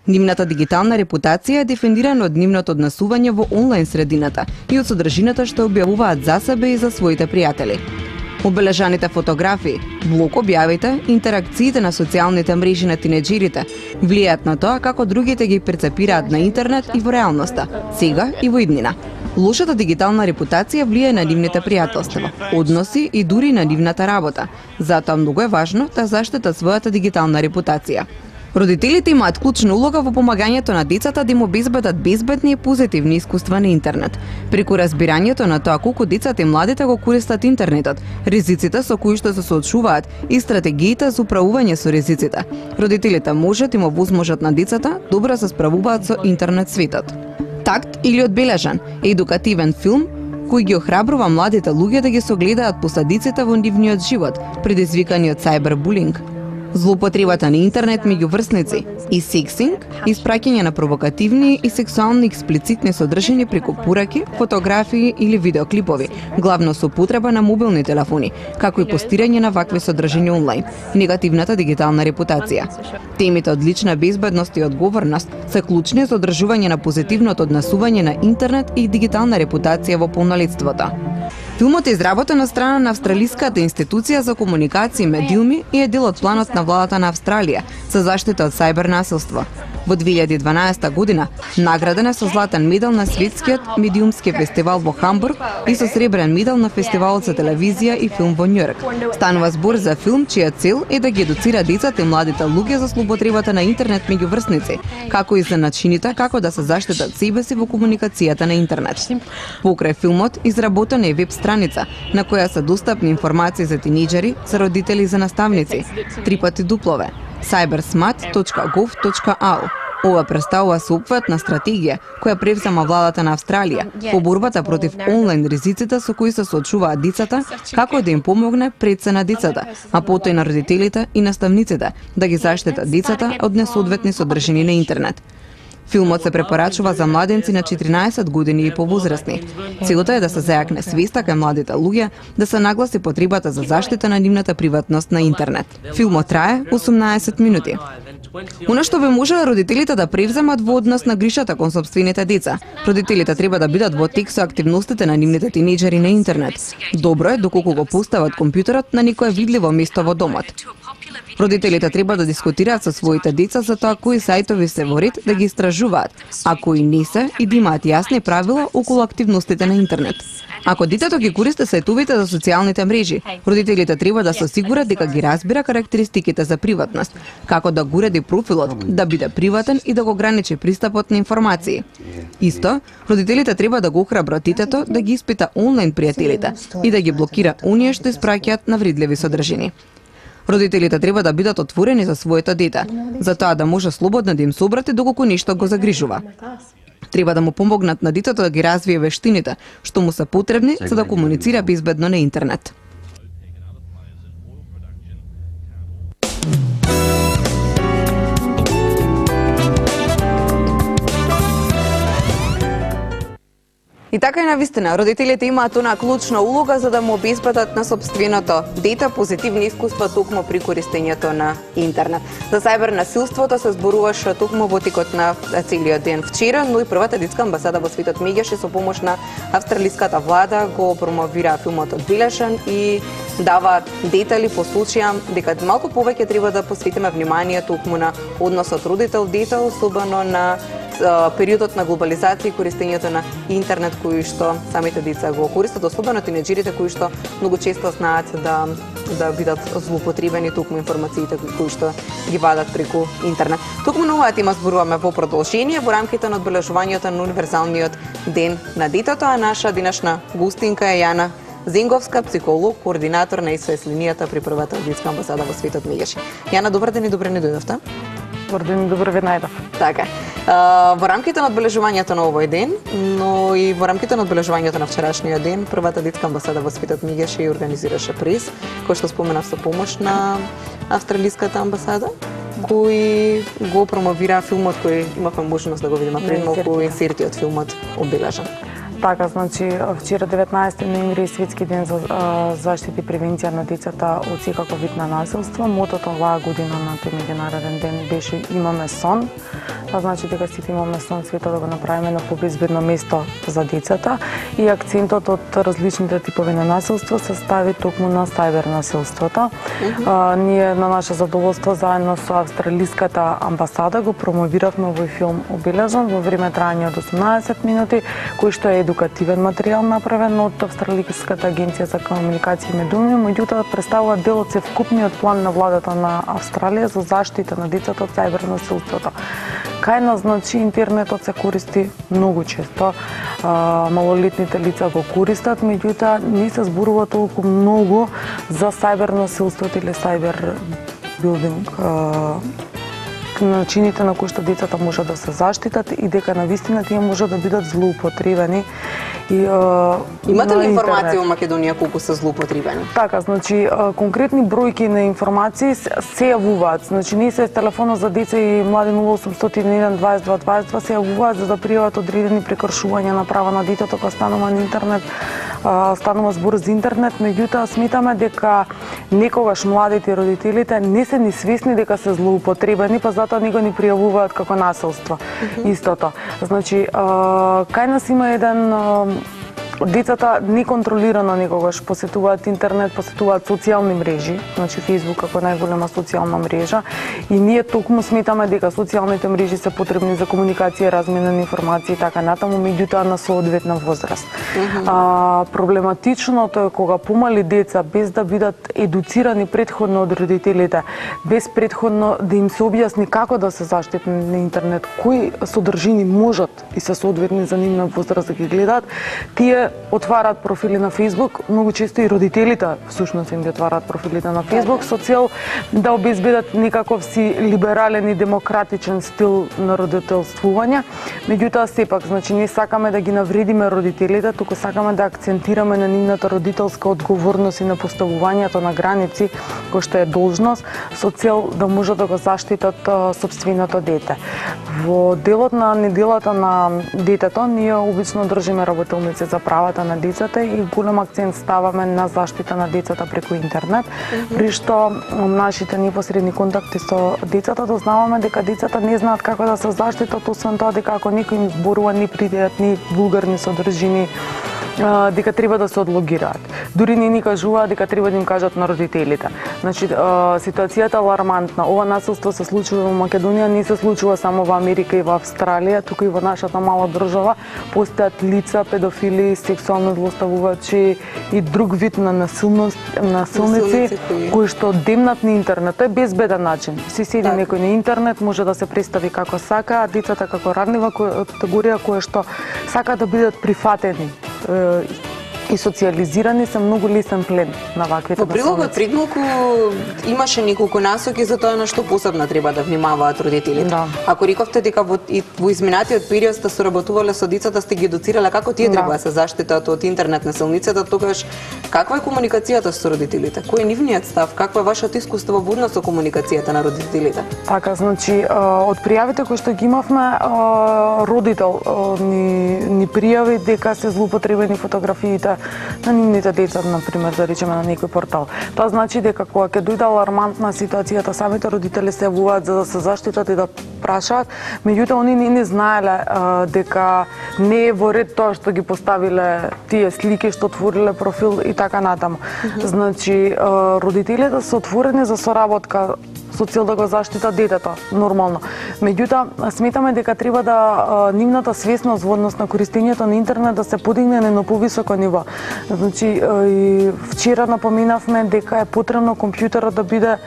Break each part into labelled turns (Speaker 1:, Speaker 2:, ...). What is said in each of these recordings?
Speaker 1: Нивната дигитална репутација е дефинирана од нивното однесување во онлайн средината и од содржината што објавуваат за себе и за своите пријатели. Обележаните фотографии, блог објавите, интеракциите на социјалните мрежи на тинеџерите влијаат на тоа како другите ги перцепираат на интернет и во реалноста, сега и во иднина. Лошата дигитална репутација влијае на нивните пријателства, односи и дури на нивната работа. Затоа многу е важно да заштитат својата дигитална репутација. Родителите имаат клучна улога во помагањето на децата да им обезбедат безбедни и позитивни искуства на интернет. Преку разбирањето на тоа колку децата и младите го користат интернетот, ризиците со кои што се соочуваат и стратегиите за управување со ризиците, родителите можат и му возможат на децата добро се справуваат со интернет светот. Такт или одбележан е едукативен филм кој ги охрабрува младите луѓе да ги согледаат последиците во нивниот живот, предизвикани од сајбербулинг, злоупотребата на интернет меѓу врсници и сексинг, испраќање на провокативни и сексуални експлицитни содржини преку пораки, фотографии или видеоклипови, главно со употреба на мобилни телефони, како и постирање на вакви содржини онлайн, негативната дигитална репутација. Темите од лична безбедност и одговорност се клучни за одржување на позитивното однесување на интернет и дигитална репутација во полнолетството. Филмот е изработен од страна на Австралиската институција за комуникација и медиуми и е дел од планот на владата на Австралија за заштита од сајбер насилство. Во 2012 година награден е со златен медал на Светскиот медиумски фестивал во Хамбург и со сребрен медал на фестивалот за телевизија и филм во Њујорк. Станува збор за филм чија цел е да ги едуцира децата и младите луѓе за злоупотребата на интернет меѓу врсници, како и за начините како да се заштитат себе си во комуникацијата на интернет. Покрај филмот изработена е веб страница на која се достапни информации за тинеџери, за родители и за наставници. 3x cybersmart.gov.au. Ова представува соопфатна стратегија која превзема владата на Австралија по борбата против онлайн ризиците со кои се соочуваат децата, како да им помогне пред се на децата, а потоа и на родителите и наставниците да ги заштитат децата од несоодветни содржини на интернет. Филмот се препорачува за младенци на 14 години и повозрасни. Целта е да се зајакне свеста кај младите луѓе, да се нагласи потребата за заштита на нивната приватност на интернет. Филмот трае 18 минути. Она што би можеле родителите да превземат во однос на гришата кон сопствените деца. Родителите треба да бидат во тек со активностите на нивните тинеџери на интернет. Добро е доколку го постават компјутерот на некое видливо место во домот. Родителите треба да дискутираат со своите деца за тоа кои сајтови се во ред да ги истражуваат, а кои не се и да имаат јасни правила околу активностите на интернет. Ако детето ги користи сајтовите за социјалните мрежи, родителите треба да се осигурат дека ги разбира карактеристиките за приватност, како да го уреди профилот, да биде приватен и да го ограничи пристапот на информации. Исто, родителите треба да го охрабрат детето да ги испита онлайн пријателите и да ги блокира оние што испраќаат навредливи содржини. Родителите треба да бидат отворени за своето дете, за тоа да може слободно да им се обрати доколку нешто го загрижува. Треба да му помогнат на детето да ги развие вештините што му се потребни за да комуницира безбедно на интернет. И така и навистина, родителите имаат онаа клучна улога за да му обезбедат на сопственото дете позитивни искуства токму при користењето на интернет. За сајбер насилството се зборуваше токму во текот на целиот ден вчера, но и првата детска амбасада во светот Мегеше со помош на австралиската влада го промовира филмот Одбележан и дава детали по случаја дека малку повеќе треба да посветиме внимание токму на односот родител-дете, особено на периодот на глобализација и користењето на интернет кои што самите деца го користат, особено тинеџерите кои што многу често знаат да бидат злоупотребени токму информациите кои што ги вадат преку интернет. Токму на оваа тема зборуваме во продолжение во рамките на одбележувањето на универзалниот ден на детето, а наша денешна гостинка е Јана Зенговска, психолог, координатор на СОС линијата при првата детска амбасада во светот Мегеше. Јана, добар ден и добре ни дојдовте.
Speaker 2: Добар ден и добро ве најдов.
Speaker 1: Така. Во рамките на одбележувањето на овој ден, но и во рамките на одбележувањето на вчерашниот ден, првата детска амбасада во светот Мегеше и организираше прес, кој што споменав со помош на австралиската амбасада, кој го промовира филмот кој имавме можност да го видиме пред малку, инсерти од филмот Одбележан.
Speaker 2: Така, значи, вчера 19 ноември е Светски ден за заштита и превенција на децата од секаков вид на насилство. Мотото оваа година на тој меѓународен ден беше "Имаме сон". Тоа значи дека сите имаме сон света да го направиме на побезбедно место за децата и акцентот од различните типови на насилство се стави токму на сајбер насилството. Ние на наше задоволство заедно со австралиската амбасада го промовиравме овој филм "Обележан" во време траење од 18 минути, кој што е едукативен материјал направен од Австралиската агенција за комуникација и медиуми, меѓутоа представува дел од севкупниот план на владата на Австралија за заштита на децата од сајбер насилството. Кај нас, значи, интернетот се користи многу често, малолетните лица го користат, меѓутоа не се зборува толку многу за сајбер насилството или сајбер билдинг, начините на кои што децата можат да се заштитат и дека навистина тие можат да бидат злоупотребени.
Speaker 1: Имате ли информација во Македонија колку се злоупотребени?
Speaker 2: Така, значи конкретни бројки на информации се јавуваат. Значи не се телефонот за деца и млади 0801 22 22 се јавуваат за да пријават одредени прекршувања на права на детето кога станува на интернет, станува збор за интернет, меѓутоа сметаме дека некогаш младите и родителите не се ни свесни дека се злоупотребени, па затоа не го ни пријавуваат како насилство. Истото. Значи, кај нас има еден децата неконтролирано некогаш посетуваат интернет, посетуваат социјални мрежи, значи Facebook како најголема социјална мрежа, и ние токму сметаме дека социјалните мрежи се потребни за комуникација, размена на информации и така натаму, меѓутоа на соодветна возраст. Проблематичното е кога помали деца без да бидат едуцирани претходно од родителите, без претходно да им се објасни како да се заштитат на интернет, кои содржини можат и се соодветни за нивна возраст да ги гледаат, тие отвараат профили на Facebook, многу често и родителите всушност им ги отвараат профилите на Facebook со цел да обезбедат некаков си либерален и демократичен стил на родителствување. Меѓутоа сепак, значи не сакаме да ги навредиме родителите, туку сакаме да акцентираме на нивната родителска одговорност и на поставувањето на граници кој што е должност со цел да можат да го заштитат сопственото дете. Во делот на неделата на детето ние обично држиме работилници за правата на децата и голем акцент ставаме на заштита на децата преку интернет, при што нашите непосредни контакти со децата дознаваме дека децата не знаат како да се заштитат, освен тоа дека ако некој им зборува непријатни вулгарни содржини, дека треба да се одлогираат. Дури не ни кажуваат дека треба да им кажат на родителите. Значи, ситуацијата е алармантна. Ова насилство се случува во Македонија, не се случува само во Америка и во Австралија, туку и во нашата мала држава постојат лица, педофили, сексуално злоставувачи и друг вид на насилници кои што демнат на интернет. Тоа е безбеден начин. Си седи некој на интернет, може да се представи како сака, а децата како ранлива категорија која што сака да бидат прифатени и социализирани се многу лесен плен на ваквите насилници.
Speaker 1: Во прилогот предмалку имаше неколку насоки за тоа на што посебно треба да внимаваат родителите.
Speaker 2: Да.
Speaker 1: Ако рековте дека во изминатиот период сте соработувале со децата, сте ги едуцирале како тие треба да се заштитат од интернет насилницата, тогаш каква е комуникацијата со родителите? Кој е нивниот став? Каква е вашето искуство во однос со комуникацијата на родителите?
Speaker 2: Така, значи, од пријавите кои што ги имавме, родител ни пријави дека се злоупотребени фотографиите на нивните деца, например, да речеме на некој портал. Тоа значи дека кога ќе дојде алармантна ситуацијата, самите родители се јавуваат за да се заштитат и да прашаат, меѓутоа они не знаеле дека не е во ред тоа што ги поставиле тие слики, што отвориле профил и така натаму. Значи, родителите се отворени за соработка со цел да го заштитат детето, нормално. Меѓутоа, сметаме дека треба да нивната свесност во однос на користењето на интернет да се подигне на повисоко ниво. Значи, и вчера напоменавме дека е потребно компјутерот да биде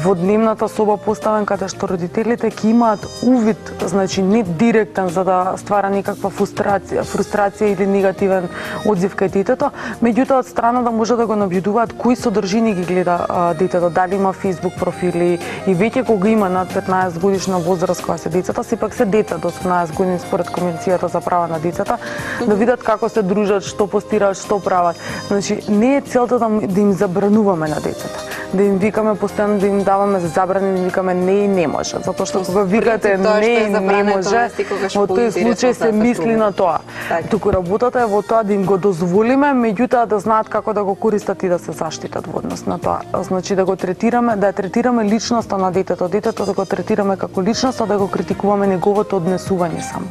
Speaker 2: во дневната соба поставен каде што родителите ќе имаат увид, значи не директен за да ствара некаква фрустрација или негативен одзив кај детето, меѓутоа од страна да може да го набљудуваат кои содржини ги гледа детето, дали има Facebook профили, и веќе кога има над 15 годишна возраст која се децата, сепак се деца до 18 години според Конвенцијата за права на децата, да видат како се дружат, што постираат, што прават. Значи, не е целта да им забрануваме на децата, да им викаме постојано, да им даваме забрани, да им викаме не и не може, затоа што кога викате не и не може, во тој случај се мисли на тоа. Туку работата е во тоа да им го дозволиме, меѓутоа да знаат како да го користат и да се заштитат во однос на тоа. Значи да го третираме, да третираме личноста на детето, да го третираме како личност, а да го критикуваме неговото однесување само.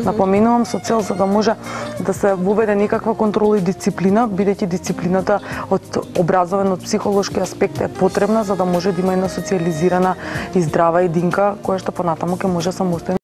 Speaker 2: Напоменувам со цел за да може да се воведе некаква контрола и дисциплина, бидејќи дисциплината од образовен, од психолошки аспект е потребна за да може да има една социјализирана и здрава единка која што понатаму ќе може самостојно